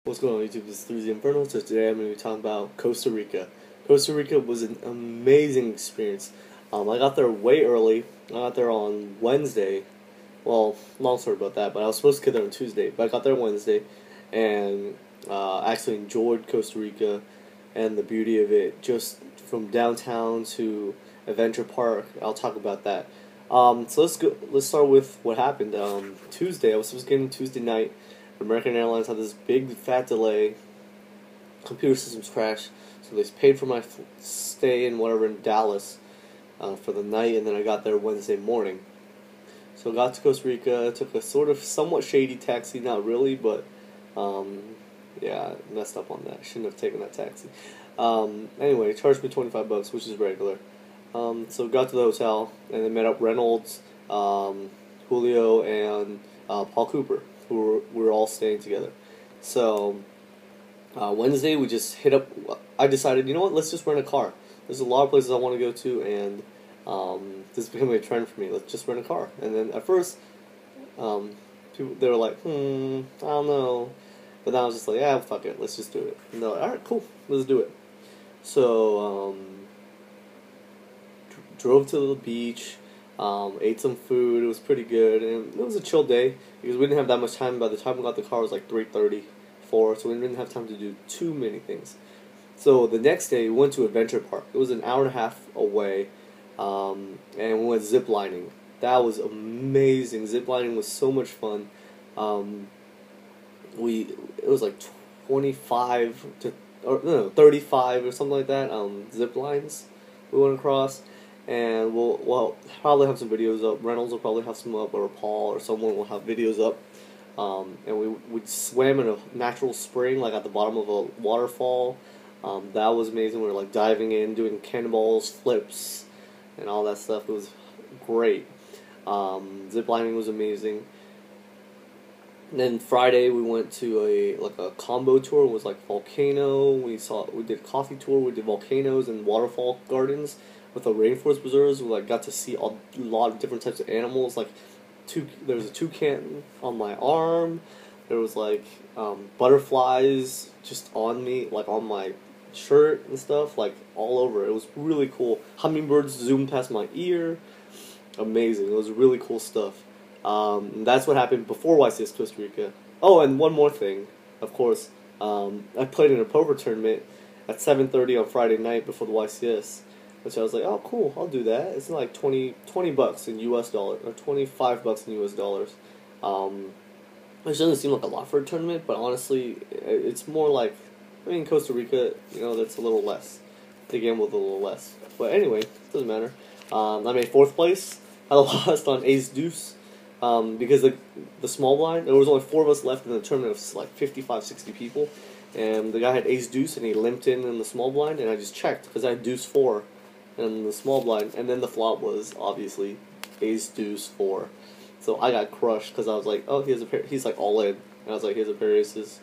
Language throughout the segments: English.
What's going on YouTube? This is 3zinferno. So today I'm going to be talking about Costa Rica. Costa Rica was an amazing experience. I got there way early. I got there on Wednesday. Well, long story about that, but I was supposed to get there on Tuesday. But I got there Wednesday and actually enjoyed Costa Rica and the beauty of it. Just from downtown to Adventure Park. I'll talk about that. So let's start with what happened. Tuesday, I was supposed to get in Tuesday night. American Airlines had this big fat delay. Computer systems crashed, so they paid for my stay in Dallas for the night, and then I got there Wednesday morning. So I got to Costa Rica, took a sort of somewhat shady taxi, not really, but yeah, I messed up on that. Shouldn't have taken that taxi. Anyway, charged me $25, which is regular. So got to the hotel and then met up Reynolds, Julio, and Paul Cooper, who were all staying together. So Wednesday we just hit up. I decided, you know what? Let's just rent a car. There's a lot of places I want to go to, and this is becoming a trend for me. Let's just rent a car. And then at first, people, they were like, I don't know. But then I was just like, yeah, fuck it, let's just do it. And they're like, all right, cool, let's do it. So drove to the beach. Ate some food. It was pretty good, and it was a chill day because we didn't have that much time. By the time we got the car, it was like 3:30, 4, so we didn't have time to do too many things. So the next day, we went to Adventure Park. It was an hour and a half away, and we went ziplining. That was amazing. Ziplining was so much fun. It was like 25 to 35 or something like that. Zip lines we went across. And we'll probably have some videos up. Reynolds will probably have some up, or Paul or someone will have videos up. And we swam in a natural spring, like at the bottom of a waterfall. That was amazing. We were like diving in, doing cannonballs, flips, and all that stuff. It was great. Ziplining was amazing. And then Friday we went to a combo tour. It was like Volcano. We did coffee tour. We did volcanoes and waterfall gardens with the rainforest preserves. We got to see a lot of different types of animals. There was a toucan on my arm. There was butterflies just on me, like on my shirt and stuff, like all over. It was really cool. Hummingbirds zoomed past my ear. Amazing. It was really cool stuff. And that's what happened before YCS Costa Rica. Oh, and one more thing, of course. I played in a poker tournament at 7:30 on Friday night before the YCS. Which I was like, oh, cool, I'll do that. It's like $20 in US dollars, or $25 in US dollars. Which doesn't seem like a lot for a tournament, but honestly, it's more like, Costa Rica, that's a little less. They gambled a little less. But anyway, it doesn't matter. I made 4th place. I lost on Ace Deuce. Because the small blind, there was only 4 of us left in the tournament of like 55, 60 people. And the guy had Ace Deuce, and he limped in the small blind, and I just checked, because I had Deuce 4. And the small blind, and then the flop was obviously Ace Deuce 4. So I got crushed because I was like, oh, he has a pair. He's like all in, and I was like, he has a pair of aces.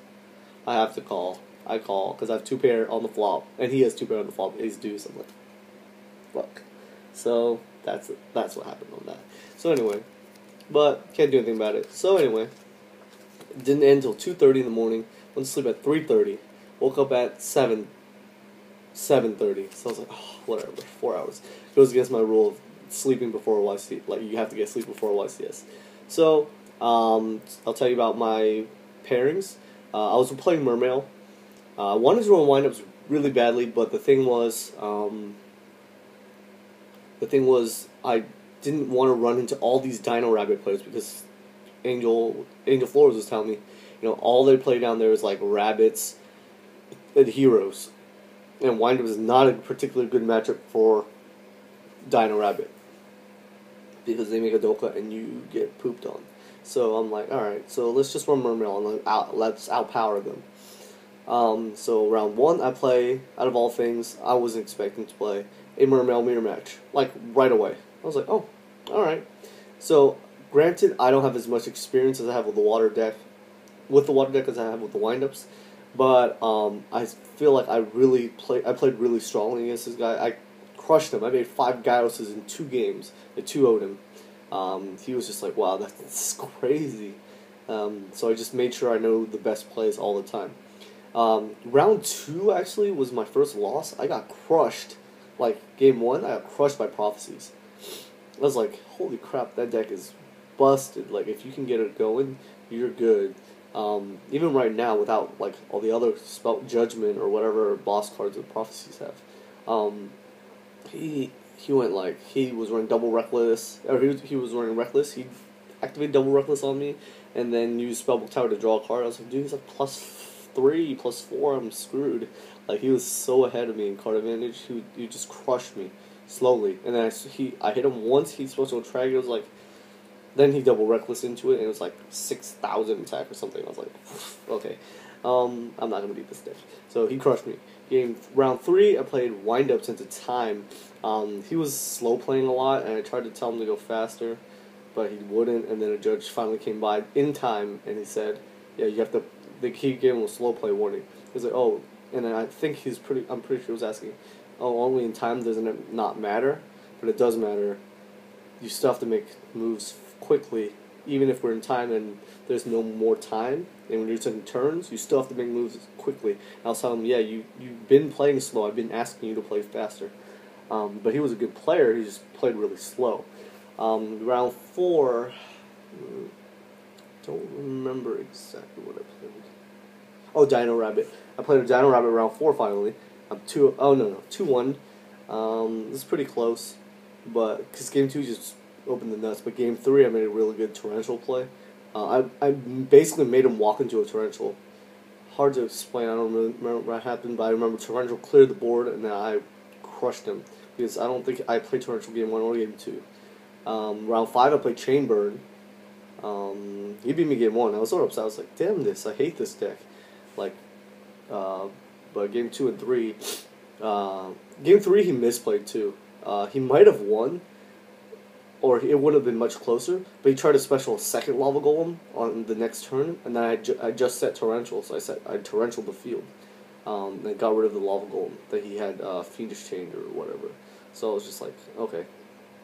I have to call. I call because I have 2 pair on the flop, and he has 2 pair on the flop. Ace Deuce. I'm like, fuck. So that's what happened on that. So anyway, but can't do anything about it. So anyway, it didn't end until 2:30 in the morning. Went to sleep at 3:30. Woke up at 7:30. So I was like, oh, whatever, 4 hours. Goes against my rule of sleeping before YCS. Like, you have to get sleep before YCS. So, I'll tell you about my pairings. I was playing Mermail. I wanted to run windups really badly, but the thing was I didn't want to run into all these Dino Rabbit players because Angel Flores was telling me, all they play down there is like rabbits and heroes. And windup is not a particularly good matchup for Dino Rabbit because they make a doka and you get pooped on. So I'm like, alright, so let's just run Mermail and let's outpower them. So round 1 I play, out of all things, I wasn't expecting to play a Mermail mirror match. Like, right away. I was like, oh, alright. So, granted, I don't have as much experience as I have with the water deck as I have with the windups. But I feel like I played really strongly against this guy. I crushed him. I made 5 Gyuses in 2 games. I 2-0'd him. He was just like, wow, that's crazy. So I just made sure I know the best plays all the time. Round 2 actually was my first loss. I got crushed. Like, game 1, I got crushed by Prophecies. I was like, holy crap, that deck is busted. Like, if you can get it going, you're good. Even right now, without, like, all the other spell Judgment or whatever boss cards that Prophecies have. He went, like, he was running double Reckless, or he was running Reckless. He activated double Reckless on me, and then used Spellbook Tower to draw a card. I was like, dude, he's like +3, +4, I'm screwed. Like, he was so ahead of me in card advantage. He just crushed me slowly, and then I hit him once. He's supposed to track. It was like, then he double Reckless into it, and it was like 6,000 attack or something. I was like, okay, I'm not gonna beat this deck. So he crushed me. Round 3, I played Wind Ups into Time. He was slow playing a lot, and I tried to tell him to go faster, but he wouldn't. And then a judge finally came by in time, and he said, "Yeah, you have to." He gave him a slow play warning. He's like, "Oh," and then I'm pretty sure he was asking, "Oh, only in time doesn't it not matter?" But it does matter. You still have to make moves quickly, even if we're in time and there's no more time. And when you're taking turns, you still have to make moves quickly. And I was telling him, "Yeah, you've been playing slow. I've been asking you to play faster." But he was a good player. He just played really slow. Round 4, don't remember exactly what I played. Oh, Dino Rabbit. I played a Dino Rabbit round 4 finally. 2-1. This is pretty close, but because game 2 just opened the nuts. But game 3, I made a really good torrential play. I basically made him walk into a torrential. Hard to explain. I don't really remember what happened, but I remember torrential cleared the board, and then I crushed him because I don't think I played torrential game 1 or game 2. Round 5, I played Chain Burn. He beat me game 1. I was sort of upset. I was like, damn this, I hate this deck. Like, but game 2 and 3, game 3 he misplayed too. He might have won, or it would have been much closer, but he tried to special a second Lava Golem on the next turn, and then I just set Torrential, so I Torrential the field, and got rid of the Lava Golem that he had Fiendish Chained or whatever. So I was just like, okay.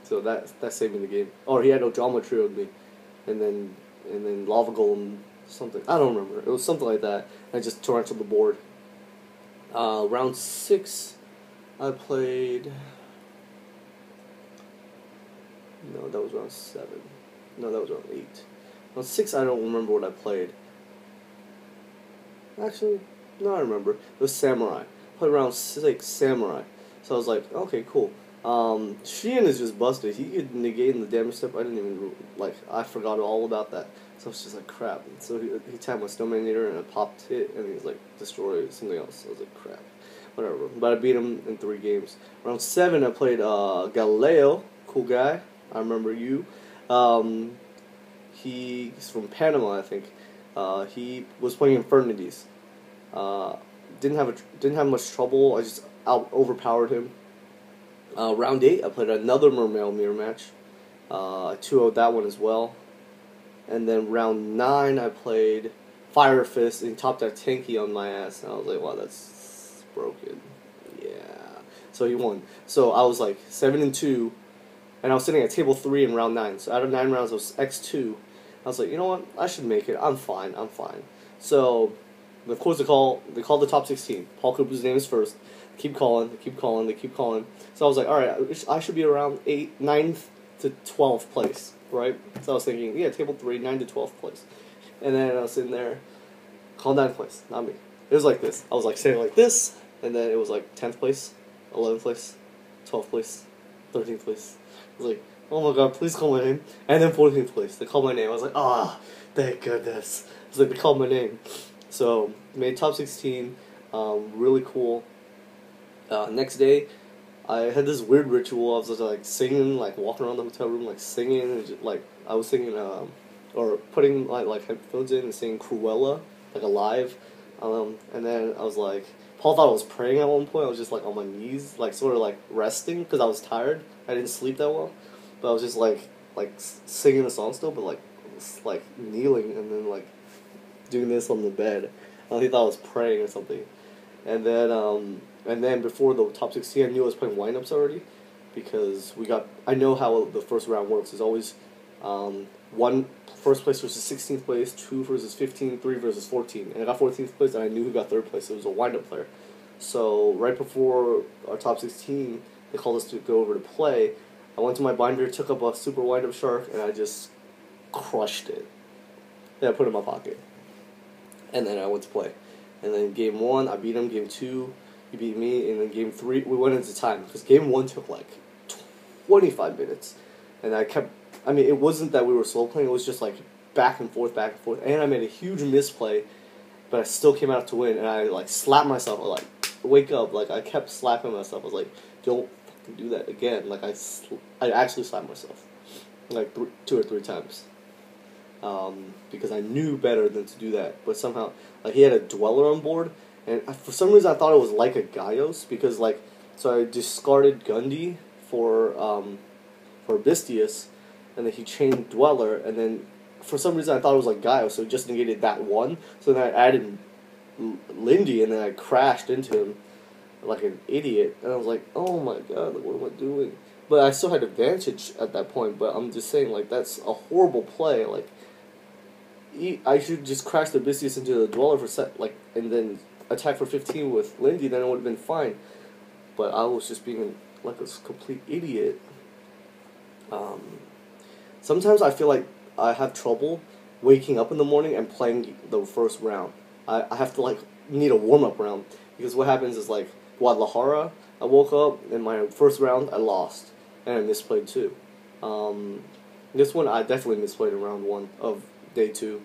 So that saved me the game. Or he had Ojama Trio'd me, and then Lava Golem something. I don't remember. It was something like that. I just torrential the board. Round 6, I played. No, that was round 7. No, that was round 8. Round 6, I don't remember what I played. Actually, no, I remember. It was Samurai. I played round 6 Samurai. So I was like, okay, cool. Sheehan is just busted. He could negate in the damage step. I didn't even, I forgot all about that. So I was just like, crap. So he tapped my Snowman Eater and I popped it and he's like, destroy something else. I was like, crap. Whatever. But I beat him in 3 games. Round 7, I played Galileo. Cool guy. I remember you. He's from Panama, I think. He was playing Infernities. Didn't have much trouble. I just overpowered him. Round 8, I played another Mermail Mirror match. I 2-0'd that one as well. And then round 9, I played Fire Fist and topped that Tanky on my ass. And I was like, wow, that's broken. Yeah. So he won. So I was like 7-2, and I was sitting at table 3 in round 9. So out of 9 rounds, I was X2. I was like, you know what? I should make it. I'm fine. So, of course, they called the top 16. Paul Cooper's name is first. They keep calling. So I was like, all right, I should be around 9th to 12th place, right? So I was thinking, yeah, table 3, 9 to 12th place. And then I was sitting there, call 9th place, not me. It was like this. I was like sitting like this, and then it was like 10th place, 11th place, 12th place, 13th place. I was like, oh my god, please call my name. And then 14th place, they called my name. I was like, thank goodness. It's like they called my name. So, made top 16, really cool. Next day, I had this weird ritual. I was just like singing, like walking around the hotel room, like singing, and just, like I was singing, or putting like headphones in and singing Cruella, like alive. And then I was like, Paul thought I was praying at one point. I was just like on my knees, like sort of like resting because I was tired. I didn't sleep that well, but I was just like singing the song still, but like kneeling and then like doing this on the bed. He thought I was praying or something. And then before the top 16, I knew I was playing windups already, because I know how the first round works. Is always, one first place versus 16th place, 2 versus 15, 3 versus 14. And I got 14th place, and I knew who got 3rd place. It was a wind-up player. So right before our top 16, they called us to go over to play. I went to my binder, took up a super wind-up shark, and I just crushed it. Then I put it in my pocket. And then I went to play. And then game 1, I beat him. Game 2, he beat me. And then game 3, we went into time. Because game 1 took like 25 minutes. And I kept, I mean, it wasn't that we were slow playing. It was just like back and forth, back and forth. And I made a huge misplay. But I still came out to win. And I like slapped myself. I like, wake up. Like, I kept slapping myself. I was like, don't fucking do that again. Like, I actually slapped myself. Like 2 or 3 times. Because I knew better than to do that. But somehow, like, he had a dweller on board, and for some reason I thought it was like a Yugioh, because, like, so I discarded Gundy for Bistius, and then he chained dweller, and then for some reason I thought it was like Yugioh, so he just negated that one, so then I added Lindy, and then I crashed into him like an idiot, and I was like, oh my god, like, what am I doing? But I still had advantage at that point, but I'm just saying, like, that's a horrible play. Like, I should just crash the Bistius into the dweller for set, like, and then attack for 15 with Lindy, then it would have been fine. But I was just being like a complete idiot. Sometimes I feel like I have trouble waking up in the morning and playing the first round. I have to, like, need a warm-up round, because what happens is, like, Guadalajara, I woke up, in my first round, I lost, and I misplayed too. This one, I definitely misplayed in round 1 of day 2.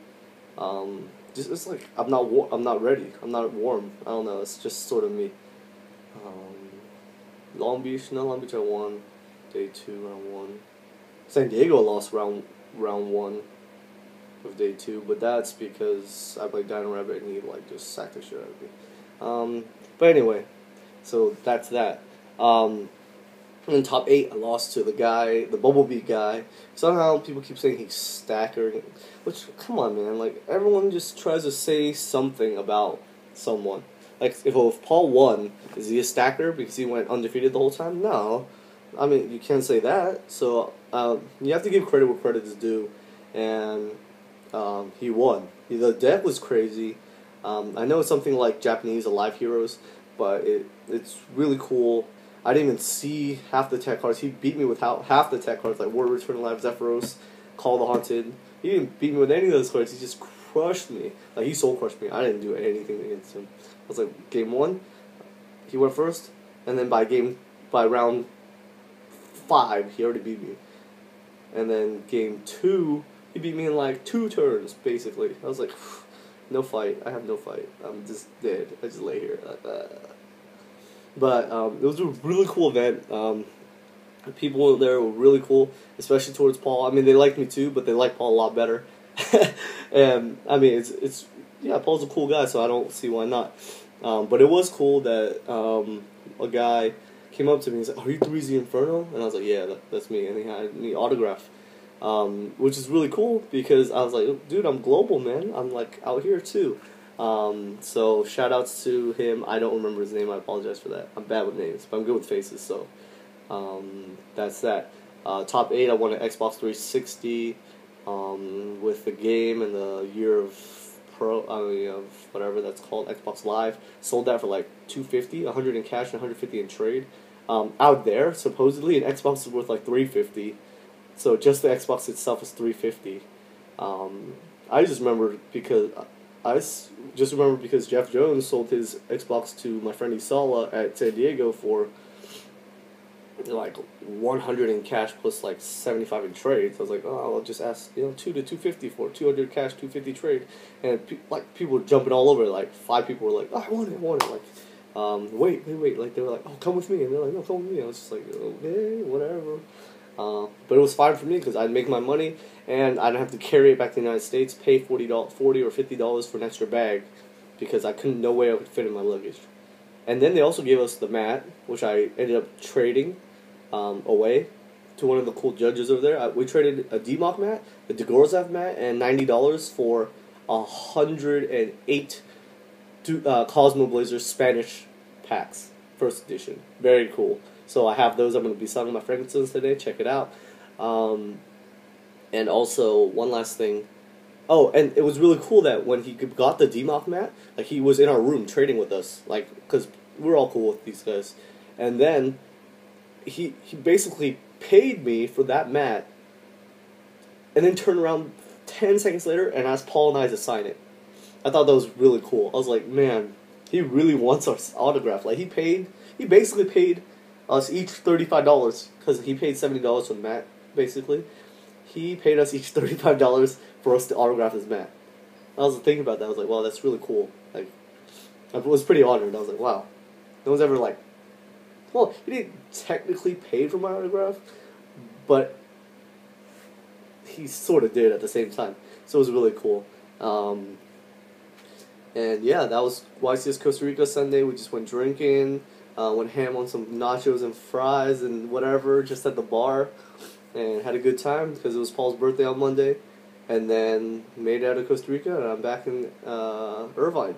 Just, it's like, I'm not ready, I'm not warm, I don't know, it's just sort of me. Long Beach I won, day 2, round 1. San Diego lost round 1 of day 2, but that's because I played Dino Rabbit and he, like, just sacked the shit out of me. But anyway, so that's that. In top 8, I lost to the guy, the Bumblebee guy. Somehow people keep saying he's stacker, which, come on, man, like, everyone just tries to say something about someone. Like, if Paul won, is he a stacker because he went undefeated the whole time? No. I mean, you can't say that. So, you have to give credit where credit is due. And he won. The deck was crazy. I know it's something like Japanese Alive Heroes, but it's really cool. I didn't even see half the tech cards. He beat me with half the tech cards, like War Return Alive, Zephyros, Call the Haunted. He didn't beat me with any of those cards. He just crushed me. Like, he soul crushed me. I didn't do anything against him. I was like, game 1, he went first, and then by round 5, he already beat me. And then game 2, he beat me in like 2 turns, basically. I was like, no fight. I have no fight. I'm just dead. I just lay here. But it was a really cool event. The people there were really cool, especially towards Paul. I mean, they liked me too, but they liked Paul a lot better. And I mean, yeah, Paul's a cool guy, so I don't see why not. But it was cool that a guy came up to me and said, "Are you 3zinferno?" And I was like, "Yeah, that's me." And he had me autograph, which is really cool because I was like, "Dude, I'm global, man. I'm like out here too." So shout outs to him. I don't remember his name. I apologize for that. I'm bad with names, but I'm good with faces. So that's that. Top 8. I won an Xbox 360 with the game and the year of of whatever that's called, Xbox Live. Sold that for like $250, $100 in cash and $150 in trade. Out there, supposedly, an Xbox is worth like $350. So just the Xbox itself is $350. I just remember because Jeff Jones sold his Xbox to my friend Isala at San Diego for like $100 in cash plus like $75 in trade. So I was like, oh, I'll just ask, $2 to $250 for $200 cash, $250 trade, and people were jumping all over. Like 5 people were like, oh, I want it. Like, wait. Like they were like, oh, come with me, and they're like, no, come with me. I was just like, okay, whatever. But it was fine for me because I'd make my money and I didn't have to carry it back to the United States, pay $40 or $50 for an extra bag because no way I could fit in my luggage. And then they also gave us the mat, which I ended up trading away to one of the cool judges over there. We traded a D-Mock mat, a Degorzav mat, and $90 for 108 Cosmo Blazer Spanish packs, first edition. Very cool. So I have those. I'm going to be selling my fragrances today. Check it out. And also, one last thing. Oh, and it was really cool that when he got the DMOC mat, like he was in our room trading with us, like because we're all cool with these guys. And then he basically paid me for that mat, and then turned around 10 seconds later and asked Paul and I to sign it. I thought that was really cool. I was like, man, he really wants our autograph. Like he basically paid us each $35 because he paid $70 for the mat. Basically, he paid us each $35 for us to autograph his mat. I was thinking about that. I was like, wow, that's really cool. Like, I was pretty honored. I was like, wow, no one's ever like, well, he didn't technically pay for my autograph, but he sort of did at the same time. So it was really cool. And yeah, that was YCS Costa Rica Sunday. We just went drinking, went ham on some nachos and fries and whatever, just at the bar, and had a good time because it was Paul's birthday on Monday. And then made it out of Costa Rica, and I'm back in Irvine.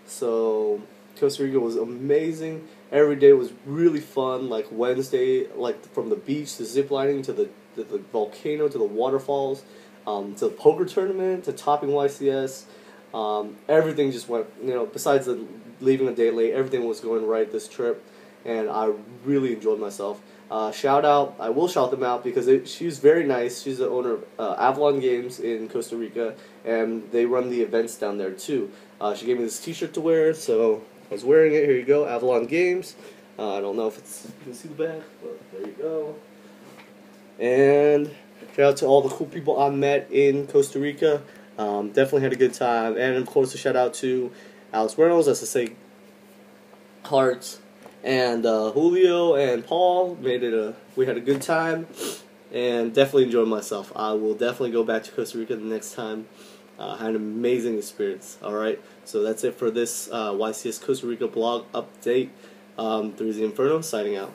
So Costa Rica was amazing. Every day was really fun. Like Wednesday, like from the beach to ziplining to the volcano to the waterfalls, to the poker tournament to topping YCS. Everything just went, besides the leaving a day late, everything was going right this trip, and I really enjoyed myself. Shout out, I will shout them out because she's very nice. She's the owner of Avalon Games in Costa Rica, and they run the events down there too. She gave me this t-shirt to wear, so I was wearing it. Here you go, Avalon Games. I don't know if you can see the back, but there you go. And shout out to all the cool people I met in Costa Rica. Definitely had a good time. And of course a shout out to Alex Reynolds, SSA Hearts, and Julio and Paul. We had a good time and definitely enjoyed myself. I will definitely go back to Costa Rica the next time. Had an amazing experience. Alright, so that's it for this YCS Costa Rica blog update. 3zinferno signing out.